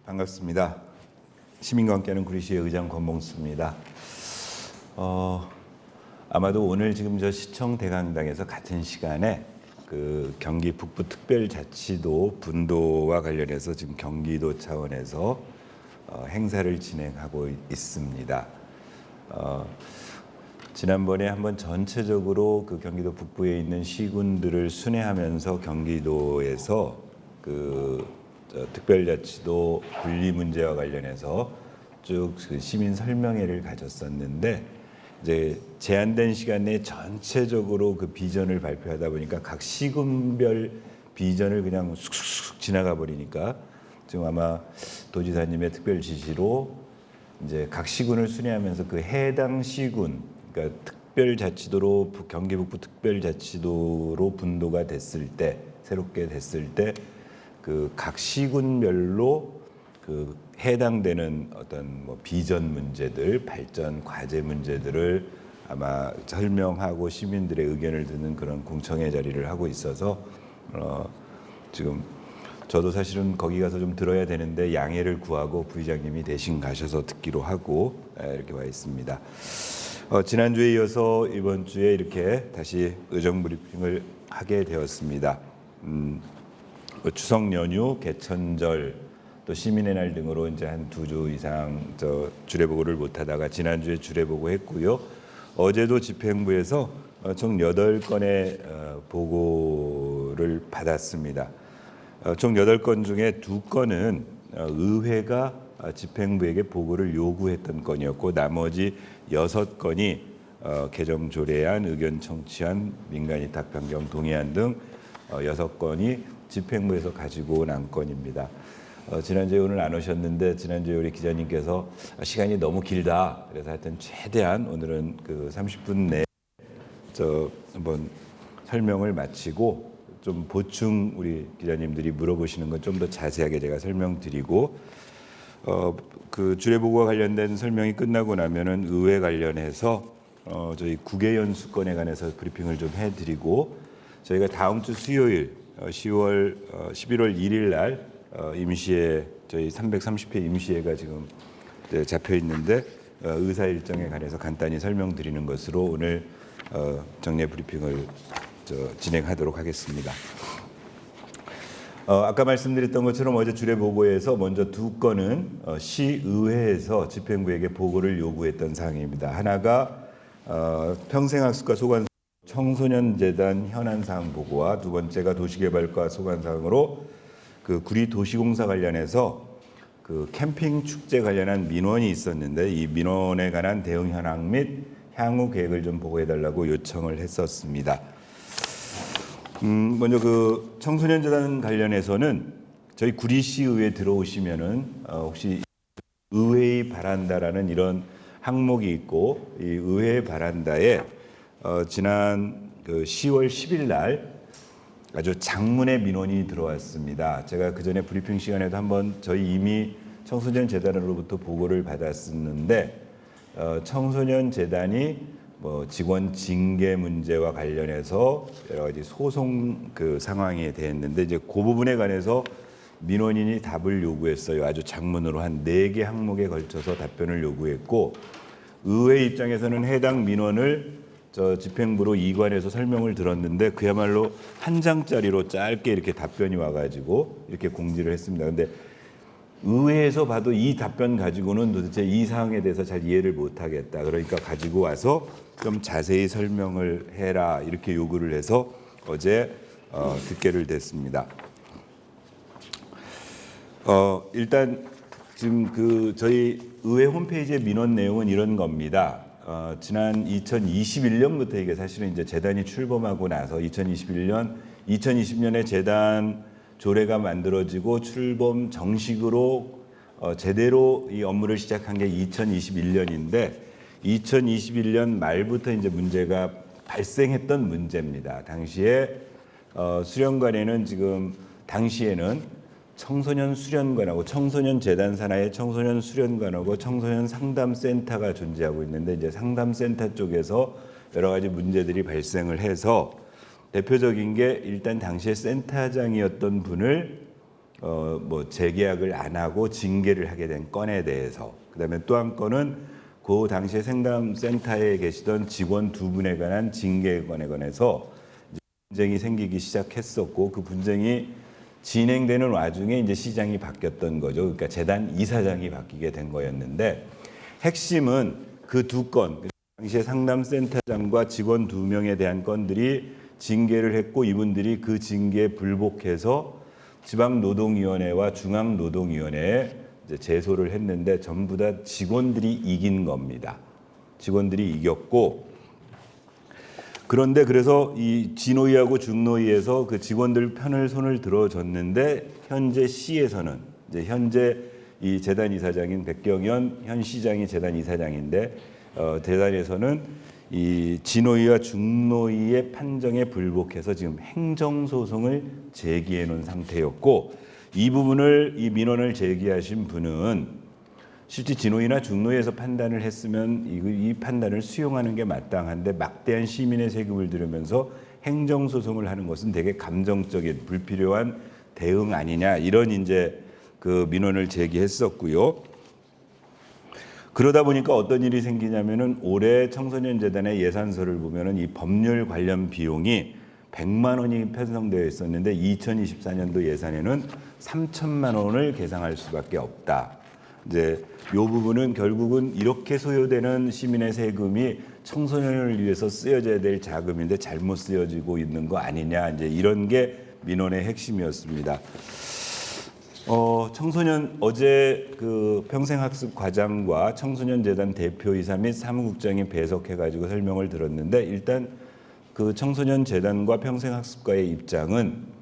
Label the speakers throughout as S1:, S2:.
S1: 반갑습니다. 시민과 함께하는 구리시의 의장 권봉수입니다. 아마도 오늘 지금 저 시청 대강당에서 같은 시간에 그 경기 북부특별자치도 분도와 관련해서 지금 경기도 차원에서 행사를 진행하고 있습니다. 지난번에 한번 전체적으로 그 경기도 북부에 있는 시군들을 순회하면서 경기도에서 특별자치도 분리 문제와 관련해서 쭉 그 시민 설명회를 가졌었는데, 이제 제한된 시간 내에 전체적으로 그 비전을 발표하다 보니까 각 시군별 비전을 그냥 쑥쑥 지나가 버리니까 지금 아마 도지사님의 특별 지시로 이제 각 시군을 순회하면서 그 해당 시군, 그러니까 특별자치도로 경기 북부 특별자치도로 분도가 됐을 때, 새롭게 됐을 때 그 각 시군별로 그 해당되는 어떤 뭐 비전 문제들, 발전 과제 문제들을 아마 설명하고 시민들의 의견을 듣는 그런 공청회 자리를 하고 있어서 지금 저도 사실은 거기 가서 좀 들어야 되는데 양해를 구하고 부의장님이 대신 가셔서 듣기로 하고 이렇게 와 있습니다. 지난주에 이어서 이번 주에 이렇게 다시 의정 브리핑을 하게 되었습니다. 추석 연휴, 개천절, 또 시민의 날 등으로 이제 한 2주 이상 주례 보고를 못 하다가 지난주에 주례 보고 했고요. 어제도 집행부에서 총 8건의 보고를 받았습니다. 총 8건 중에 2건은 의회가 집행부에게 보고를 요구했던 건이었고, 나머지 6건이 개정 조례안, 의견 청취안, 민간이 답 변경 동의안 등 6건이 집행부에서 가지고 온 안건입니다. 지난주에 오늘 안 오셨는데 지난주에 우리 기자님께서 시간이 너무 길다, 그래서 하여튼 최대한 오늘은 그 30분 내에 한번 설명을 마치고 좀 보충 우리 기자님들이 물어보시는 건 좀 더 자세하게 제가 설명드리고, 그 주례보고와 관련된 설명이 끝나고 나면은 의회 관련해서 저희 국외연수권에 관해서 브리핑을 좀 해드리고, 저희가 다음 주 수요일 11월 1일 날 임시회, 저희 330회 임시회가 지금 잡혀 있는데 의사 일정에 관해서 간단히 설명드리는 것으로 오늘 정례 브리핑을 진행하도록 하겠습니다. 아까 말씀드렸던 것처럼 어제 주례 보고에서 먼저 2건은 시의회에서 집행부에게 보고를 요구했던 사항입니다. 하나가 평생학습과 소관 청소년재단 현안사항 보고와, 두 번째가 도시개발과 소관사항으로 그 구리 도시공사 관련해서 그 캠핑 축제 관련한 민원이 있었는데, 이 민원에 관한 대응 현황 및 향후 계획을 좀 보고해달라고 요청을 했었습니다. 먼저 그 청소년재단 관련해서는 저희 구리시의회 들어오시면은 혹시 의회의 바란다라는 이런 항목이 있고, 이 의회의 바란다에 지난 그 10월 10일 날 아주 장문의 민원이 들어왔습니다. 제가 그 전에 브리핑 시간에도 한번 저희 이미 청소년재단으로부터 보고를 받았었는데, 청소년재단이 뭐 직원 징계 문제와 관련해서 여러 가지 소송 그 상황이 됐는데, 이제 그 부분에 관해서 민원인이 답을 요구했어요. 아주 장문으로 한 4개 항목에 걸쳐서 답변을 요구했고, 의회 입장에서는 해당 민원을 집행부로 이관해서 설명을 들었는데 그야말로 한 장짜리로 짧게 이렇게 답변이 와가지고 이렇게 공지를 했습니다. 근데 의회에서 봐도 이 답변 가지고는 도대체 이 사항에 대해서 잘 이해를 못하겠다. 그러니까 가지고 와서 좀 자세히 설명을 해라, 이렇게 요구를 해서 어제 듣게를 됐습니다. 일단 지금 그 저희 의회 홈페이지의 민원 내용은 이런 겁니다. 지난 2021년부터 이게 사실은 이제 재단이 출범하고 나서 2020년에 재단 조례가 만들어지고 출범 정식으로 제대로 이 업무를 시작한 게 2021년인데 2021년 말부터 이제 문제가 발생했던 문제입니다. 당시에 수련관에는 지금 당시에는 청소년 수련관하고 청소년 재단 산하의 청소년 수련관하고 청소년 상담센터가 존재하고 있는데, 이제 상담센터 쪽에서 여러 가지 문제들이 발생을 해서 대표적인 게 일단 당시에 센터장이었던 분을 뭐 재계약을 안 하고 징계를 하게 된 건에 대해서, 그다음에 또 한 건은 그 당시에 상담센터에 계시던 직원 두 분에 관한 징계건에 관해서 분쟁이 생기기 시작했었고, 그 분쟁이 진행되는 와중에 이제 시장이 바뀌었던 거죠. 그러니까 재단 이사장이 바뀌게 된 거였는데, 핵심은 그 두 건, 당시에 상담센터장과 직원 2명에 대한 건들이 징계를 했고, 이분들이 그 징계에 불복해서 지방노동위원회와 중앙노동위원회에 이제 제소를 했는데 전부 다 직원들이 이긴 겁니다. 직원들이 이겼고, 그런데 그래서 이 진노위하고 중노위에서 그 직원들 편을 손을 들어줬는데, 현재 시에서는 이제 현재 이 재단 이사장인 백경현 현 시장이 재단 이사장인데, 재단에서는 이 진노위와 중노위의 판정에 불복해서 지금 행정소송을 제기해 놓은 상태였고, 이 부분을, 이 민원을 제기하신 분은 실제 진노위나 중노위에서 판단을 했으면 이 판단을 수용하는 게 마땅한데, 막대한 시민의 세금을 들으면서 행정소송을 하는 것은 되게 감정적인 불필요한 대응 아니냐, 이런 이제 그 민원을 제기했었고요. 그러다 보니까 어떤 일이 생기냐면은, 올해 청소년재단의 예산서를 보면은 이 법률 관련 비용이 100만 원이 편성되어 있었는데 2024년도 예산에는 3천만 원을 계상할 수밖에 없다. 이제 이 부분은 결국은 이렇게 소요되는 시민의 세금이 청소년을 위해서 쓰여져야 될 자금인데 잘못 쓰여지고 있는 거 아니냐, 이제 이런 게 민원의 핵심이었습니다. 청소년, 어제 그 평생학습과장과 청소년재단 대표이사 및 사무국장이 배석해가지고 설명을 들었는데, 일단 그 청소년재단과 평생학습과의 입장은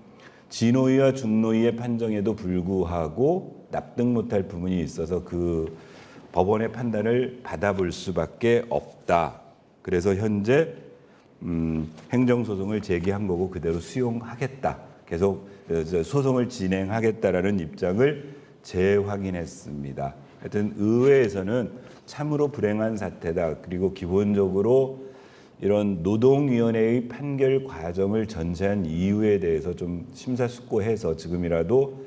S1: 진노위와 중노위의 판정에도 불구하고 납득 못할 부분이 있어서 그 법원의 판단을 받아볼 수밖에 없다. 그래서 현재 행정소송을 제기한 거고 그대로 수용하겠다. 계속 소송을 진행하겠다라는 입장을 재확인했습니다. 하여튼 의회에서는 참으로 불행한 사태다. 그리고 기본적으로 이런 노동위원회의 판결 과정을 전체한 이유에 대해서 좀 심사숙고해서 지금이라도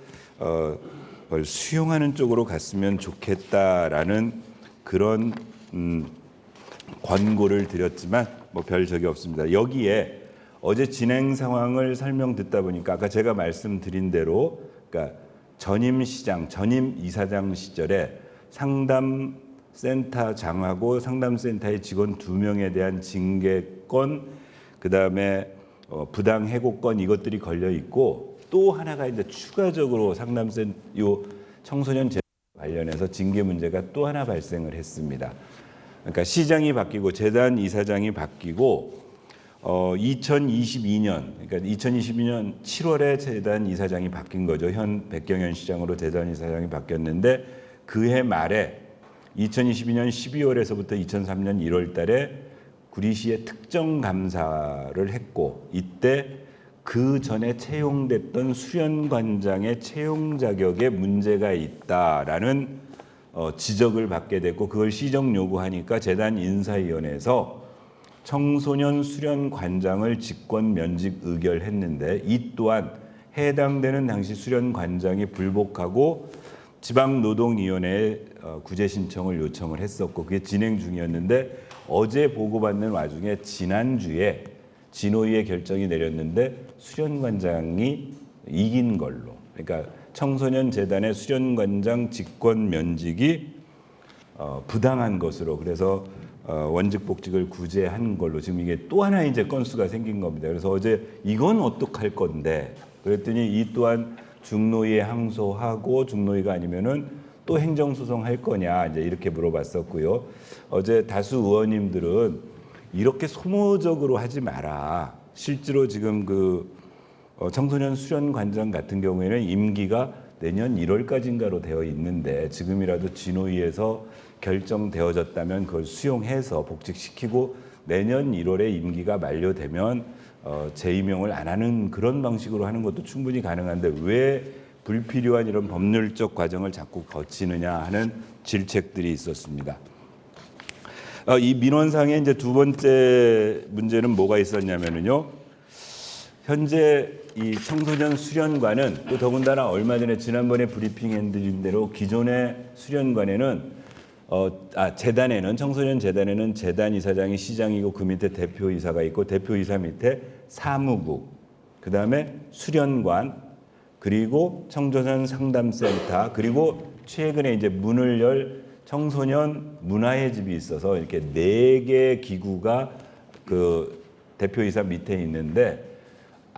S1: 그걸 수용하는 쪽으로 갔으면 좋겠다라는 그런 권고를 드렸지만 뭐 별 적이 없습니다. 여기에 어제 진행 상황을 설명 듣다 보니까 아까 제가 말씀드린 대로, 그러니까 전임 시장, 전임 이사장 시절에 상담센터장하고 상담센터의 직원 2명에 대한 징계건, 그다음에 부당 해고건, 이것들이 걸려 있고, 또 하나가 이제 추가적으로 요 청소년 재단 관련해서 징계 문제가 또 하나 발생을 했습니다. 그러니까 시장이 바뀌고 재단 이사장이 바뀌고 2022년, 그러니까 2022년 7월에 재단 이사장이 바뀐 거죠. 현 백경현 시장으로 재단 이사장이 바뀌었는데, 그해 말에 2022년 12월에서부터 2003년 1월 달에 구리시에 특정 감사를 했고, 이때 그 전에 채용됐던 수련관장의 채용 자격에 문제가 있다라는 지적을 받게 됐고, 그걸 시정 요구하니까 재단 인사위원회에서 청소년 수련관장을 직권 면직 의결했는데, 이 또한 해당되는 당시 수련관장이 불복하고 지방노동위원회에 구제 신청을 요청을 했었고, 그게 진행 중이었는데, 어제 보고받는 와중에 지난주에 진노위의 결정이 내렸는데 수련관장이 이긴 걸로, 그러니까 청소년 재단의 수련관장 직권 면직이 부당한 것으로, 그래서 원직 복직을 구제한 걸로 지금 이게 또 하나 이제 건수가 생긴 겁니다. 그래서 어제 이건 어떡할 건데 그랬더니 이 또한 중노위에 항소하고, 중노위가 아니면은 또 행정소송 할 거냐, 이제 이렇게 물어봤었고요. 어제 다수 의원님들은 이렇게 소모적으로 하지 마라. 실제로 지금 그 청소년 수련관장 같은 경우에는 임기가 내년 1월까지인가로 되어 있는데, 지금이라도 진노위에서 결정되어졌다면 그걸 수용해서 복직시키고 내년 1월에 임기가 만료되면 재임용을 안 하는 그런 방식으로 하는 것도 충분히 가능한데, 왜 불필요한 이런 법률적 과정을 자꾸 거치느냐 하는 질책들이 있었습니다. 이 민원상의 이제 두 번째 문제는 뭐가 있었냐면요. 현재 이 청소년 수련관은 또 더군다나 얼마 전에 지난번에 브리핑해드린 대로 기존의 수련관에는 재단에는 청소년 재단에는 재단 이사장이 시장이고 그 밑에 대표이사가 있고 대표이사 밑에 사무국, 그다음에 수련관, 그리고 청소년 상담센터, 그리고 최근에 이제 문을 열 청소년 문화의 집이 있어서 이렇게 4개 기구가 그 대표이사 밑에 있는데,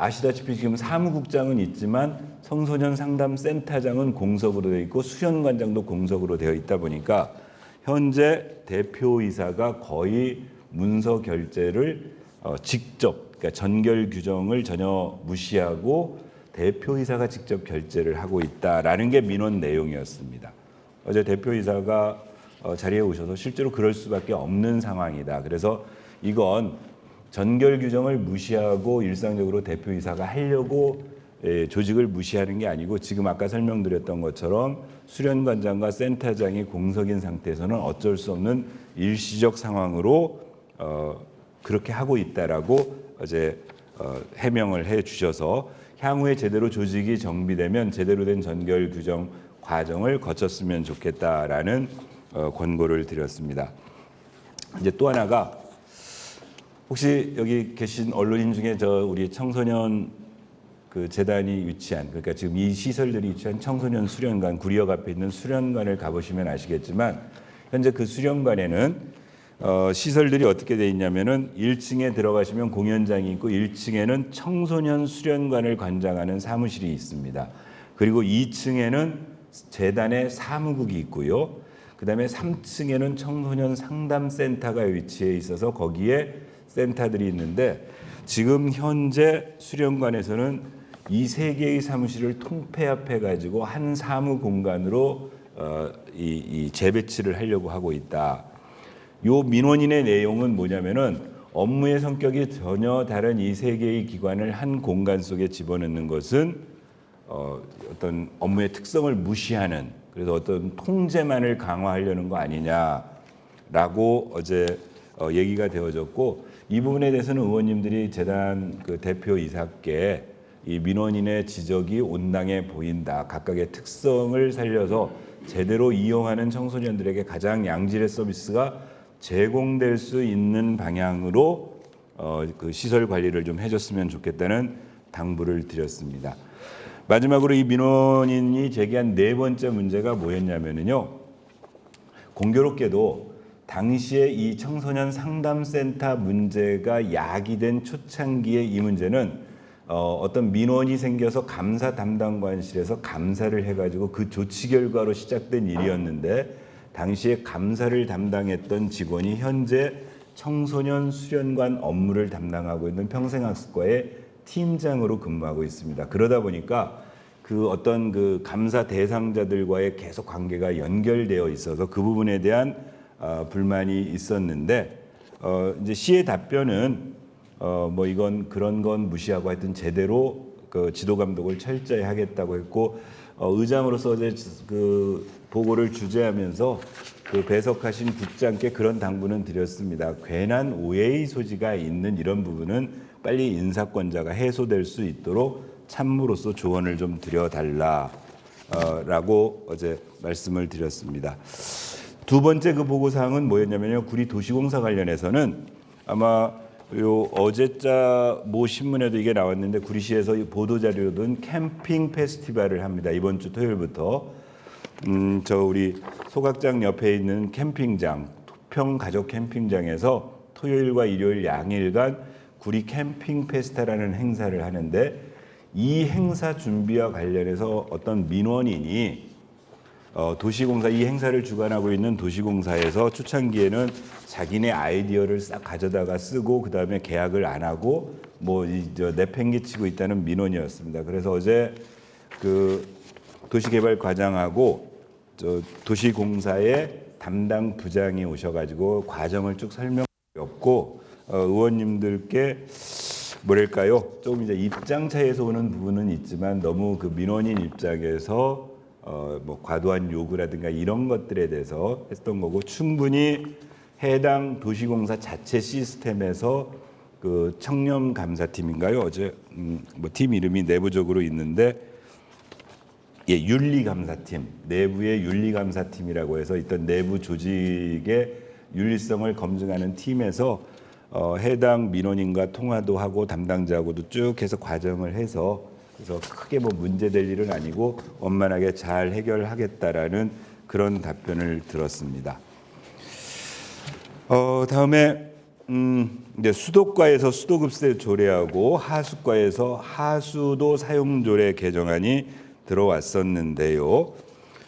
S1: 아시다시피 지금 사무국장은 있지만 청소년 상담센터장은 공석으로 되어 있고 수련관장도 공석으로 되어 있다 보니까 현재 대표이사가 거의 문서 결제를 직접, 그러니까 전결 규정을 전혀 무시하고 대표이사가 직접 결제를 하고 있다라는 게 민원 내용이었습니다. 어제 대표이사가 자리에 오셔서 실제로 그럴 수밖에 없는 상황이다. 그래서 이건 전결 규정을 무시하고 일상적으로 대표이사가 하려고 조직을 무시하는 게 아니고, 지금 아까 설명드렸던 것처럼 수련관장과 센터장이 공석인 상태에서는 어쩔 수 없는 일시적 상황으로 그렇게 하고 있다라고 어제 해명을 해 주셔서 향후에 제대로 조직이 정비되면 제대로 된 전결 규정 과정을 거쳤으면 좋겠다라는 권고를 드렸습니다. 이제 또 하나가, 혹시 여기 계신 언론인 중에 우리 청소년 그 재단이 위치한, 그러니까 지금 이 시설들이 위치한 청소년 수련관, 구리역 앞에 있는 수련관을 가보시면 아시겠지만 현재 그 수련관에는 시설들이 어떻게 돼 있냐면은 1층에 들어가시면 공연장이 있고 1층에는 청소년 수련관을 관장하는 사무실이 있습니다. 그리고 2층에는 재단의 사무국이 있고요. 그다음에 3층에는 청소년 상담센터가 위치해 있어서 거기에 센터들이 있는데, 지금 현재 수련관에서는 이 3개의 사무실을 통폐합해 가지고 한 사무 공간으로 이 재배치를 하려고 하고 있다. 요 민원인의 내용은 뭐냐면은 업무의 성격이 전혀 다른 이 3개의 기관을 한 공간 속에 집어넣는 것은 어떤 업무의 특성을 무시하는, 그래서 어떤 통제만을 강화하려는 거 아니냐라고 어제 얘기가 되어졌고, 이 부분에 대해서는 의원님들이 재단 그 대표이사께 이 민원인의 지적이 온당해 보인다, 각각의 특성을 살려서 제대로 이용하는 청소년들에게 가장 양질의 서비스가 제공될 수 있는 방향으로 그 시설 관리를 좀 해줬으면 좋겠다는 당부를 드렸습니다. 마지막으로 이 민원인이 제기한 4번째 문제가 뭐였냐면요, 공교롭게도 당시에 이 청소년 상담센터 문제가 야기된 초창기에 이 문제는 어떤 민원이 생겨서 감사 담당관실에서 감사를 해가지고 그 조치 결과로 시작된 일이었는데, 당시에 감사를 담당했던 직원이 현재 청소년 수련관 업무를 담당하고 있는 평생학습과의 팀장으로 근무하고 있습니다. 그러다 보니까 그 어떤 그 감사 대상자들과의 계속 관계가 연결되어 있어서 그 부분에 대한 불만이 있었는데, 이제 시의 답변은 뭐 이건 그런 건 무시하고 하여튼 제대로 그 지도 감독을 철저히 하겠다고 했고, 의장으로서 어제 그 보고를 주재하면서 그 배석하신 국장께 그런 당부는 드렸습니다. 괜한 오해의 소지가 있는 이런 부분은 빨리 인사권자가 해소될 수 있도록 참모로서 조언을 좀 드려달라라고 어제 말씀을 드렸습니다. 두 번째 그 보고사항은 뭐였냐면요, 구리 도시공사 관련해서는 아마 요 어제자 모 신문에도 이게 나왔는데, 구리시에서 보도자료든 캠핑 페스티벌을 합니다. 이번 주 토요일부터 저 우리 소각장 옆에 있는 캠핑장, 토평 가족 캠핑장에서 토요일과 일요일 양일간 구리 캠핑 페스타라는 행사를 하는데, 이 행사 준비와 관련해서 어떤 민원인이 도시공사, 이 행사를 주관하고 있는 도시공사에서 초창기에는 자기네 아이디어를 싹 가져다가 쓰고 그 다음에 계약을 안 하고 뭐 내팽개치고 있다는 민원이었습니다. 그래서 어제 그 도시개발과장하고 도시공사의 담당 부장이 오셔가지고 과정을 쭉 설명드렸고, 의원님들께 뭐랄까요, 조금 이제 입장 차에서 오는 부분은 있지만 너무 그 민원인 입장에서 뭐 과도한 요구라든가 이런 것들에 대해서 했던 거고, 충분히 해당 도시공사 자체 시스템에서 그 청렴 감사팀인가요? 어제 뭐 팀 이름이 내부적으로 있는데 예, 윤리감사팀, 내부의 윤리감사팀이라고 해서 있던 내부 조직의 윤리성을 검증하는 팀에서 해당 민원인과 통화도 하고 담당자하고도 쭉 해서 과정을 해서 그래서 크게 뭐 문제될 일은 아니고 원만하게 잘 해결하겠다라는 그런 답변을 들었습니다. 다음에 이제 수도과에서 수도급세 조례하고 하수과에서 하수도 사용 조례 개정안이 들어왔었는데요.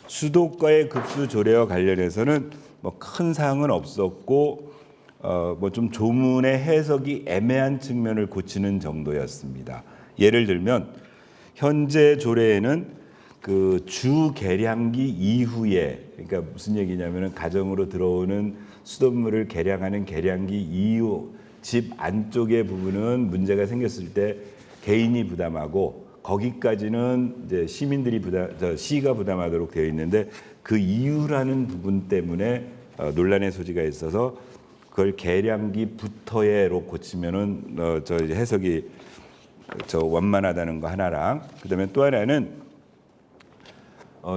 S1: 수도과의 급수 조례와 관련해서는 뭐 큰 사항은 없었고 뭐 좀 조문의 해석이 애매한 측면을 고치는 정도였습니다. 예를 들면 현재 조례에는 그 주 계량기 이후에 그러니까 무슨 얘기냐면은 가정으로 들어오는 수돗물을 계량하는 계량기 이후 집 안쪽의 부분은 문제가 생겼을 때 개인이 부담하고 거기까지는 이제 시민들이 시가 부담하도록 되어 있는데 그 이유라는 부분 때문에 논란의 소지가 있어서 그걸 계량기부터에로 고치면은 저 해석이 원만하다는 거 하나랑 그다음에 또 하나는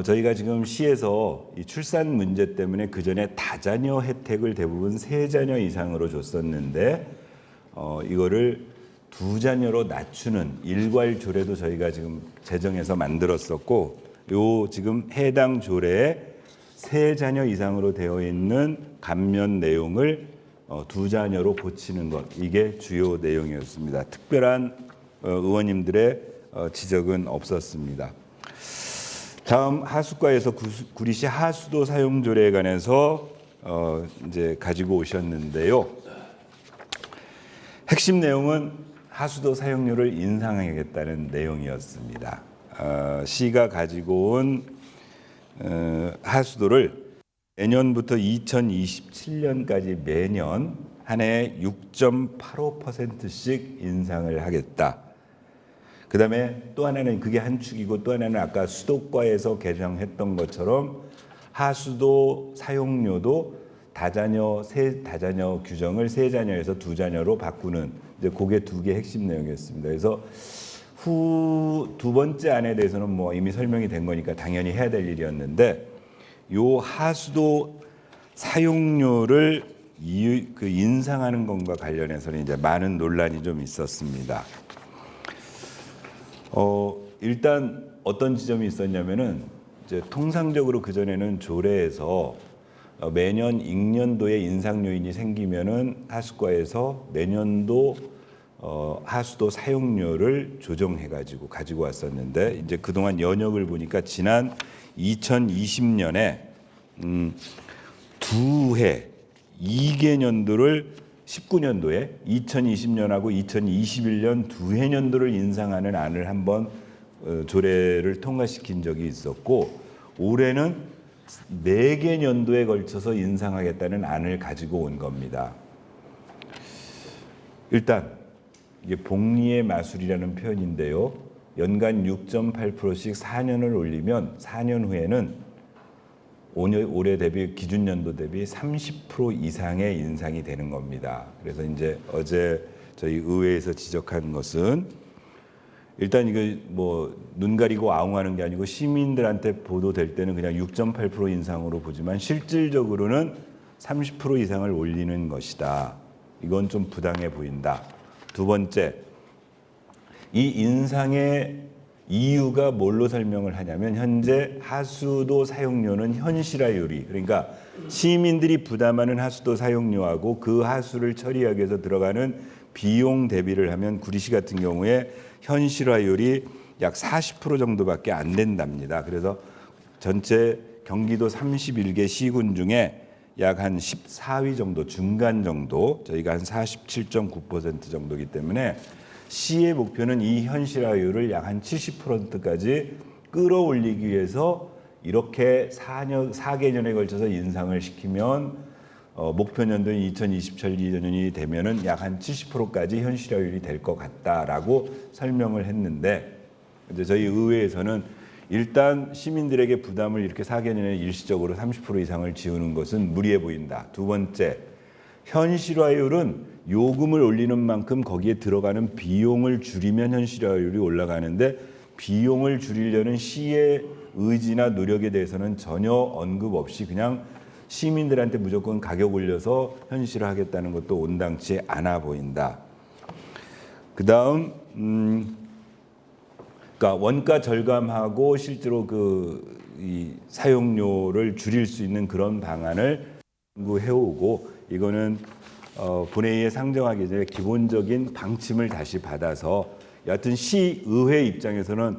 S1: 저희가 지금 시에서 이 출산 문제 때문에 그 전에 다자녀 혜택을 대부분 세 자녀 이상으로 줬었는데 이거를 두 자녀로 낮추는 일괄 조례도 저희가 지금 제정해서 만들었었고 요 지금 해당 조례에 세 자녀 이상으로 되어 있는 감면 내용을 두 자녀로 고치는 것 이게 주요 내용이었습니다. 특별한 의원님들의 지적은 없었습니다. 다음 하수과에서 구리시 하수도 사용 조례에 관해서 이제 가지고 오셨는데요. 핵심 내용은 하수도 사용료를 인상하겠다는 내용이었습니다. 시가 가지고 온 하수도를 내년부터 2027년까지 매년 한 해에 6.85%씩 인상을 하겠다. 그다음에 또 하나는 그게 한 축이고 또 하나는 아까 수도과에서 개정했던 것처럼 하수도 사용료도 다자녀 규정을 세 자녀에서 두 자녀로 바꾸는 이제 그게 두 개 핵심 내용이었습니다. 그래서 후 두 번째 안에 대해서는 뭐 이미 설명이 된 거니까 당연히 해야 될 일이었는데 요 하수도 사용료를 인상하는 것과 관련해서는 이제 많은 논란이 좀 있었습니다. 일단 어떤 지점이 있었냐면은 이제 통상적으로 그 전에는 조례에서 매년 익년도에 인상 요인이 생기면은 하수과에서 내년도 하수도 사용료를 조정해가지고 가지고 왔었는데 이제 그동안 연역을 보니까 지난 2020년에 두 해 2개년도를 19년도에 2020년하고 2021년 두 해년도를 인상하는 안을 한번 조례를 통과시킨 적이 있었고 올해는 4개 년도에 걸쳐서 인상하겠다는 안을 가지고 온 겁니다. 일단 이게 복리의 마술이라는 표현인데요. 연간 6.8%씩 4년을 올리면 4년 후에는 올해 대비 기준연도 대비 30% 이상의 인상이 되는 겁니다. 그래서 이제 어제 저희 의회에서 지적한 것은 일단 이거 뭐 눈 가리고 아웅하는 게 아니고 시민들한테 보도될 때는 그냥 6.8% 인상으로 보지만 실질적으로는 30% 이상을 올리는 것이다. 이건 좀 부당해 보인다. 두 번째, 이 인상의 이유가 뭘로 설명을 하냐면 현재 하수도 사용료는 현실화율이 그러니까 시민들이 부담하는 하수도 사용료하고 그 하수를 처리하기 위해서 들어가는 비용 대비를 하면 구리시 같은 경우에 현실화율이 약 40% 정도밖에 안 된답니다. 그래서 전체 경기도 31개 시군 중에 약 한 14위 정도 중간 정도 저희가 한 47.9% 정도이기 때문에 시의 목표는 이 현실화율을 약 한 70%까지 끌어올리기 위해서 이렇게 4개년에 걸쳐서 인상을 시키면 목표 년도인 2027년이 되면은 약 한 70%까지 현실화율이 될 것 같다라고 설명을 했는데 이제 저희 의회에서는 일단 시민들에게 부담을 이렇게 4개년에 일시적으로 30% 이상을 지우는 것은 무리해 보인다. 두 번째, 현실화율은 요금을 올리는 만큼 거기에 들어가는 비용을 줄이면 현실화율이 올라가는데 비용을 줄이려는 시의 의지나 노력에 대해서는 전혀 언급 없이 그냥 시민들한테 무조건 가격 올려서 현실화하겠다는 것도 온당치 않아 보인다. 그다음 그러니까 원가 절감하고 실제로 이 사용료를 줄일 수 있는 그런 방안을 연구해오고 이거는 본회의에 상정하기 전에 기본적인 방침을 다시 받아서 여하튼 시의회 입장에서는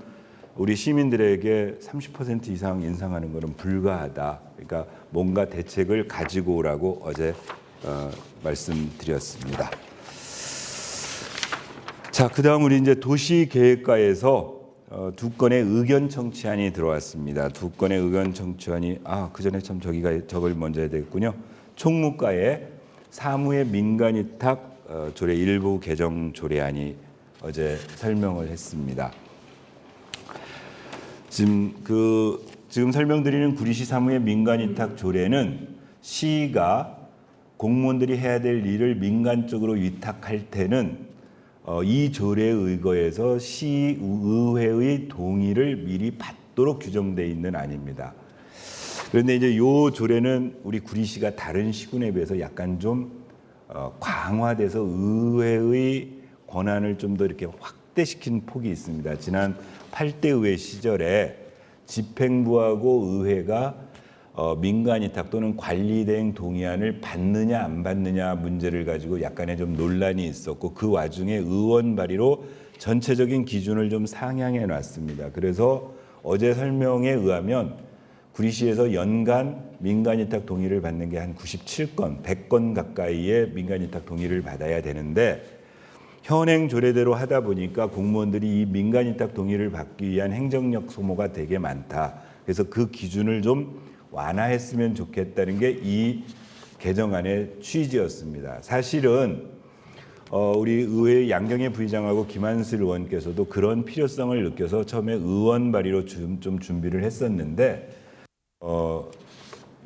S1: 우리 시민들에게 30% 이상 인상하는 것은 불가하다. 그러니까 뭔가 대책을 가지고 오라고 어제 말씀드렸습니다. 자, 그다음 우리 이제 도시계획과에서 두 건의 의견 청취안이 들어왔습니다. 두 건의 의견 청취안이 그 전에 참 저걸 먼저 해야 되겠군요. 총무과의 사무의 민간위탁 조례 일부 개정 조례안이 어제 설명을 했습니다. 지금 설명드리는 구리시 사무의 민간위탁 조례는 시가 공무원들이 해야 될 일을 민간 쪽으로 위탁할 때는 이 조례에 의거해서 시의회의 동의를 미리 받도록 규정되어 있는 안입니다. 그런데 이제 이 조례는 우리 구리시가 다른 시군에 비해서 약간 좀 강화돼서 의회의 권한을 좀 더 이렇게 확대시킨 폭이 있습니다. 지난 8대 의회 시절에 집행부하고 의회가 민간위탁 또는 관리대행 동의안을 받느냐 안 받느냐 문제를 가지고 약간의 좀 논란이 있었고 그 와중에 의원 발의로 전체적인 기준을 좀 상향해 놨습니다. 그래서 어제 설명에 의하면 구리시에서 연간 민간위탁 동의를 받는 게 한 97건, 100건 가까이의 민간위탁 동의를 받아야 되는데 현행 조례대로 하다 보니까 공무원들이 이 민간위탁 동의를 받기 위한 행정력 소모가 되게 많다. 그래서 그 기준을 좀 완화했으면 좋겠다는 게 이 개정안의 취지였습니다. 사실은 우리 의회 양경애 부의장하고 김한슬 의원께서도 그런 필요성을 느껴서 처음에 의원 발의로 좀 준비를 했었는데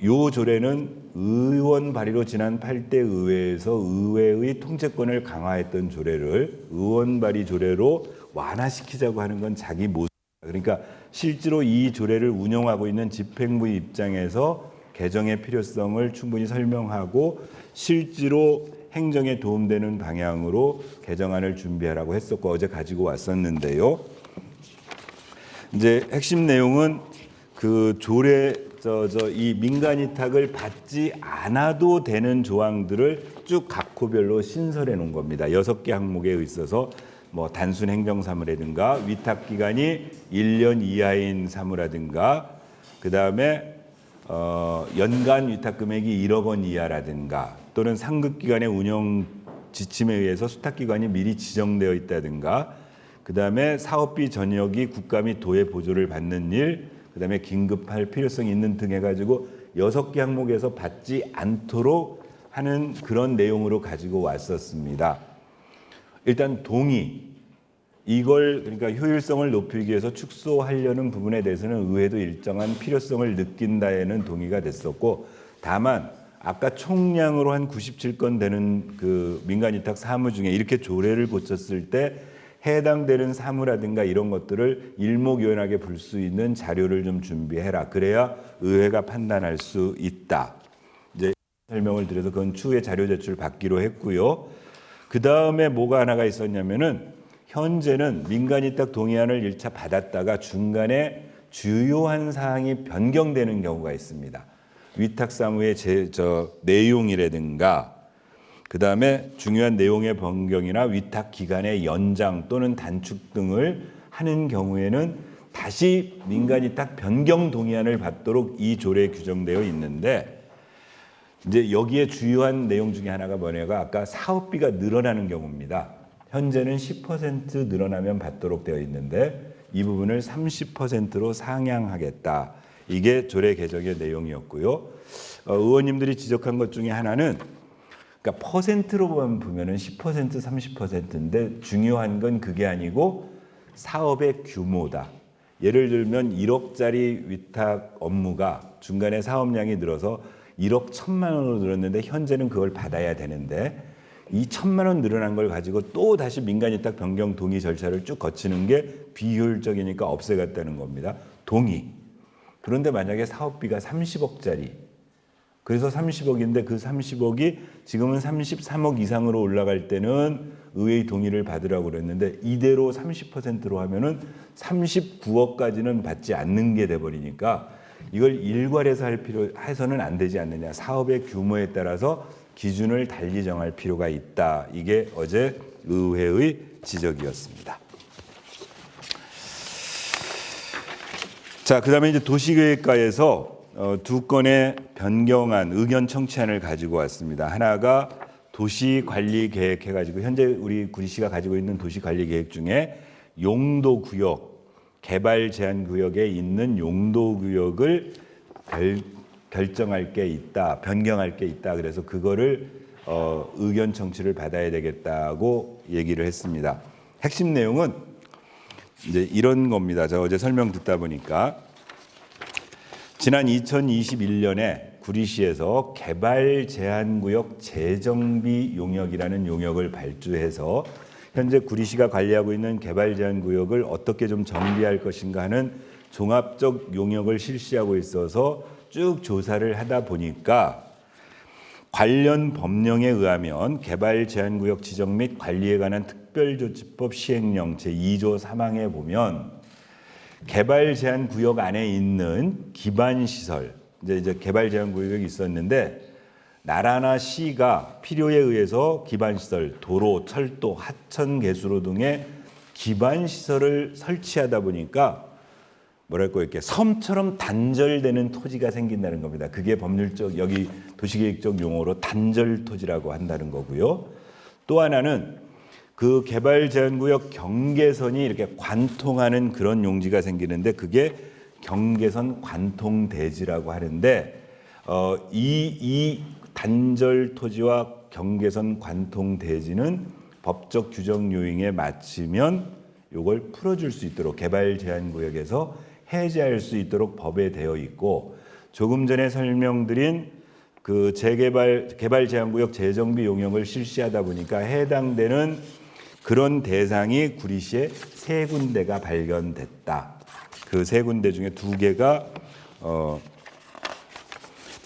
S1: 이 조례는 의원 발의로 지난 8대 의회에서 의회의 통제권을 강화했던 조례를 의원 발의 조례로 완화시키자고 하는 건 자기 모습. 그러니까 실제로 이 조례를 운영하고 있는 집행부 입장에서 개정의 필요성을 충분히 설명하고 실제로 행정에 도움되는 방향으로 개정안을 준비하라고 했었고 어제 가지고 왔었는데요. 이제 핵심 내용은 그 조례 이 민간위탁을 받지 않아도 되는 조항들을 쭉 각 호별로 신설해 놓은 겁니다. 6개 항목에 있어서 뭐 단순 행정 사무라든가 위탁 기간이 1년 이하인 사무라든가 그다음에 연간 위탁 금액이 1억 원 이하라든가 또는 상급 기관의 운영 지침에 의해서 수탁 기관이 미리 지정되어 있다든가 그다음에 사업비 전역이 국가 및 도의 보조를 받는 일 그다음에 긴급할 필요성이 있는 등 해가지고 6개 항목에서 받지 않도록 하는 그런 내용으로 가지고 왔었습니다. 일단 동의 이걸 그러니까 효율성을 높이기 위해서 축소하려는 부분에 대해서는 의회도 일정한 필요성을 느낀다에는 동의가 됐었고 다만 아까 총량으로 한 97건 되는 그 민간위탁 사무 중에 이렇게 조례를 고쳤을 때 해당되는 사무라든가 이런 것들을 일목요연하게 볼 수 있는 자료를 좀 준비해라. 그래야 의회가 판단할 수 있다. 이제 설명을 드려서 그건 추후에 자료 제출 받기로 했고요. 그 다음에 뭐가 하나가 있었냐면은 현재는 민간위탁 동의안을 1차 받았다가 중간에 주요한 사항이 변경되는 경우가 있습니다. 위탁 사무의 내용이라든가 그 다음에 중요한 내용의 변경이나 위탁 기간의 연장 또는 단축 등을 하는 경우에는 다시 민간위탁 변경 동의안을 받도록 이 조례에 규정되어 있는데 이제 여기에 주요한 내용 중에 하나가 뭐냐가 아까 사업비가 늘어나는 경우입니다. 현재는 10% 늘어나면 받도록 되어 있는데 이 부분을 30%로 상향하겠다. 이게 조례 개정의 내용이었고요. 의원님들이 지적한 것 중에 하나는 그러니까 퍼센트로만 보면은 10%, 30%인데 중요한 건 그게 아니고 사업의 규모다. 예를 들면 1억짜리 위탁 업무가 중간에 사업량이 늘어서 1억 1천만 원으로 늘었는데 현재는 그걸 받아야 되는데 이 1천만 원 늘어난 걸 가지고 또 다시 민간위탁 변경 동의 절차를 쭉 거치는 게 비효율적이니까 없애갔다는 겁니다. 동의. 그런데 만약에 사업비가 30억짜리 그래서 30억인데 그 30억이 지금은 33억 이상으로 올라갈 때는 의회의 동의를 받으라고 그랬는데 이대로 30%로 하면은 39억까지는 받지 않는 게 돼버리니까 이걸 일괄해서 해서는 안 되지 않느냐. 사업의 규모에 따라서 기준을 달리 정할 필요가 있다. 이게 어제 의회의 지적이었습니다. 자, 그다음에 이제 도시계획과에서 두 건의 변경안 의견 청취안을 가지고 왔습니다. 하나가 도시관리계획 해가지고 현재 우리 구리시가 가지고 있는 도시관리계획 중에 용도구역, 개발제한구역에 있는 용도구역을 결정할 게 있다, 변경할 게 있다. 그래서 그거를 의견 청취를 받아야 되겠다고 얘기를 했습니다. 핵심 내용은 이제 이런 겁니다. 저 어제 설명 듣다 보니까 지난 2021년에 구리시에서 개발제한구역 재정비 용역이라는 용역을 발주해서 현재 구리시가 관리하고 있는 개발제한구역을 어떻게 좀 정비할 것인가 하는 종합적 용역을 실시하고 있어서 쭉 조사를 하다 보니까 관련 법령에 의하면 개발제한구역 지정 및 관리에 관한 특별조치법 시행령 제2조 3항에 보면 개발제한구역 안에 있는 기반시설, 이제 개발제한구역이 있었는데 나라나 시가 필요에 의해서 기반시설, 도로, 철도, 하천, 개수로 등의 기반시설을 설치하다 보니까 뭐랄까 이렇게 섬처럼 단절되는 토지가 생긴다는 겁니다. 그게 법률적 여기 도시계획적 용어로 단절토지라고 한다는 거고요. 또 하나는 그 개발제한구역 경계선이 이렇게 관통하는 그런 용지가 생기는데 그게 경계선 관통대지라고 하는데 이 단절 토지와 경계선 관통대지는 법적 규정 요인에 맞추면 이걸 풀어줄 수 있도록 개발제한구역에서 해제할 수 있도록 법에 되어 있고 조금 전에 설명드린 그 개발제한구역 재정비 용역을 실시하다 보니까 해당되는 그런 대상이 구리시에 3군데가 발견됐다. 그 3군데 중에 2개가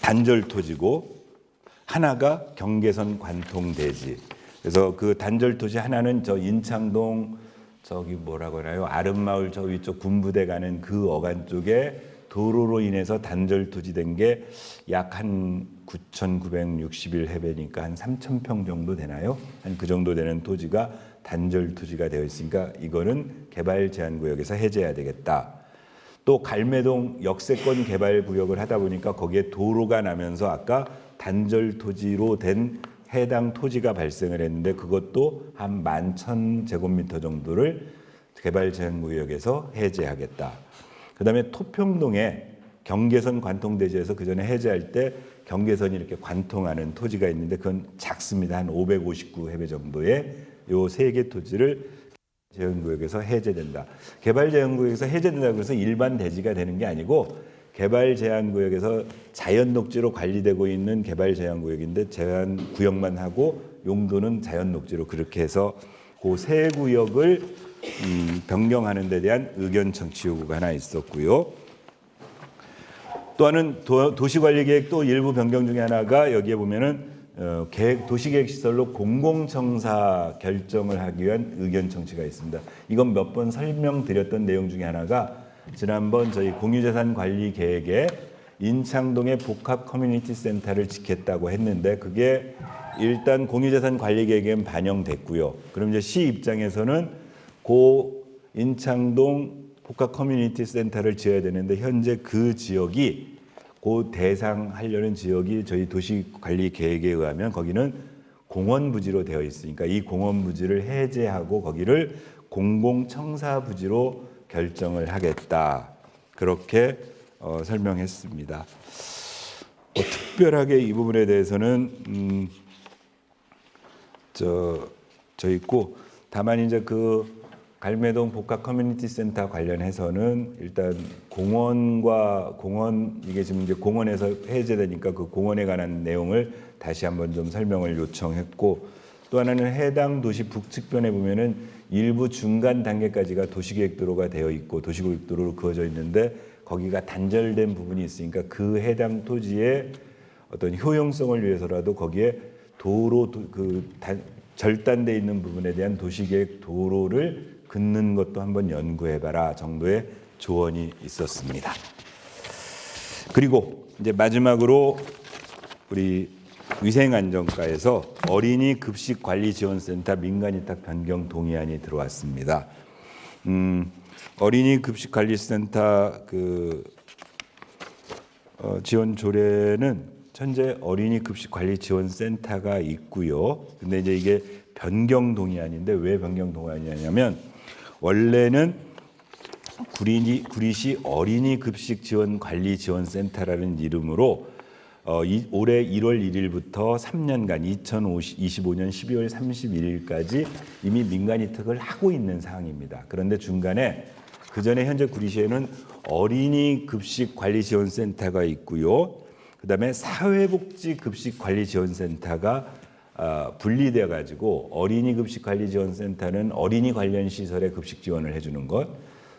S1: 단절 토지고 하나가 경계선 관통대지. 그래서 그 단절 토지 하나는 저 인창동 저기 뭐라고 하나요? 아름마을 저 위쪽 군부대 가는 그 어간 쪽에 도로로 인해서 단절 토지된 게 약 한 9,961해배니까 한 3,000평 정도 되나요? 한 그 정도 되는 토지가 단절 토지가 되어 있으니까 이거는 개발제한구역에서 해제해야 되겠다. 또 갈매동 역세권 개발구역을 하다 보니까 거기에 도로가 나면서 아까 단절 토지로 된 해당 토지가 발생을 했는데 그것도 한 11,000제곱미터 정도를 개발제한구역에서 해제하겠다. 그다음에 토평동에 경계선 관통대지에서 그 전에 해제할 때 경계선이 이렇게 관통하는 토지가 있는데 그건 작습니다. 한 559해배 정도의 요 3개 토지를 제한구역에서 해제된다. 개발제한구역에서 해제된다고 해서 일반 대지가 되는 게 아니고 개발제한구역에서 자연녹지로 관리되고 있는 개발제한구역인데 제한구역만 하고 용도는 자연녹지로 그렇게 해서 그 3구역을 변경하는 데 대한 의견 청취 요구가 하나 있었고요. 또 하나는 도시관리계획 또 일부 변경 중에 하나가 여기에 보면은 도시계획시설로 공공청사 결정을 하기 위한 의견 청취가 있습니다. 이건 몇 번 설명드렸던 내용 중에 하나가 지난번 저희 공유재산관리계획에 인창동의 복합 커뮤니티 센터를 짓겠다고 했는데 그게 일단 공유재산관리계획에 반영됐고요. 그럼 이제 시 입장에서는 고 인창동 복합 커뮤니티 센터를 지어야 되는데 현재 그 지역이 그 대상하려는 지역이 저희 도시관리계획에 의하면 거기는 공원부지로 되어 있으니까 이 공원부지를 해제하고 거기를 공공청사부지로 결정을 하겠다. 그렇게 설명했습니다. 특별하게 이 부분에 대해서는 저 있고 다만 이제 그 갈매동 복합 커뮤니티 센터 관련해서는 일단 공원 이게 지금 이제 공원에서 해제되니까 그 공원에 관한 내용을 다시 한번 좀 설명을 요청했고, 또 하나는 해당 도시 북측변에 보면은 일부 중간 단계까지가 도시계획도로가 되어 있고 도시계획도로로 그어져 있는데 거기가 단절된 부분이 있으니까 그 해당 토지의 어떤 효용성을 위해서라도 거기에 도로 절단돼 있는 부분에 대한 도시계획 도로를 긋는 것도 한번 연구해봐라 정도의 조언이 있었습니다. 그리고 이제 마지막으로 우리 위생안전과에서 어린이 급식관리지원센터 민간위탁 변경 동의안이 들어왔습니다. 어린이 급식관리센터 지원 조례는 현재 어린이 급식관리지원센터가 있고요. 근데 이제 이게 변경 동의안인데 왜 변경 동의안이냐면 원래는 구리시 어린이 급식 지원 관리 지원센터라는 이름으로 올해 1월 1일부터 3년간 2025년 12월 31일까지 이미 민간위탁을 하고 있는 상황입니다. 그런데 중간에 그전에 현재 구리시에는 어린이 급식 관리 지원센터가 있고요. 그다음에 사회복지 급식 관리 지원센터가 분리되어 가지고 어린이 급식 관리 지원센터는 어린이 관련 시설에 급식 지원을 해주는 것,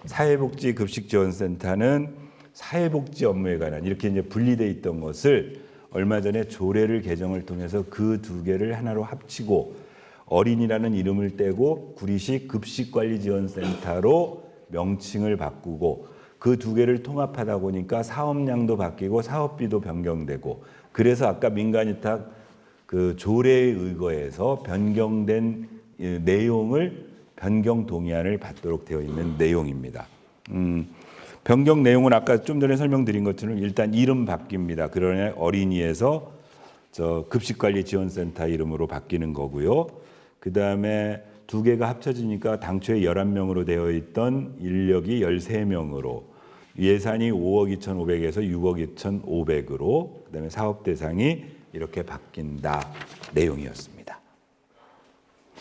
S1: 사회복지 급식 지원센터는 사회복지 업무에 관한 이렇게 이제 분리되어 있던 것을 얼마 전에 조례를 개정을 통해서 그 두 개를 하나로 합치고 어린이라는 이름을 떼고 구리시 급식관리지원센터로 명칭을 바꾸고 그 두 개를 통합하다 보니까 사업량도 바뀌고 사업비도 변경되고 그래서 아까 민간위탁 그 조례에 의거해서 변경된 내용을 변경 동의안을 받도록 되어 있는 내용입니다. 변경 내용은 아까 좀 전에 설명드린 것처럼 일단 이름 바뀝니다. 그러나 어린이에서 급식관리지원센터 이름으로 바뀌는 거고요. 그 다음에 두 개가 합쳐지니까 당초에 11명으로 되어 있던 인력이 13명으로 예산이 5억 2,500에서 6억 2,500으로 그다음에 사업 대상이 이렇게 바뀐다 내용이었습니다.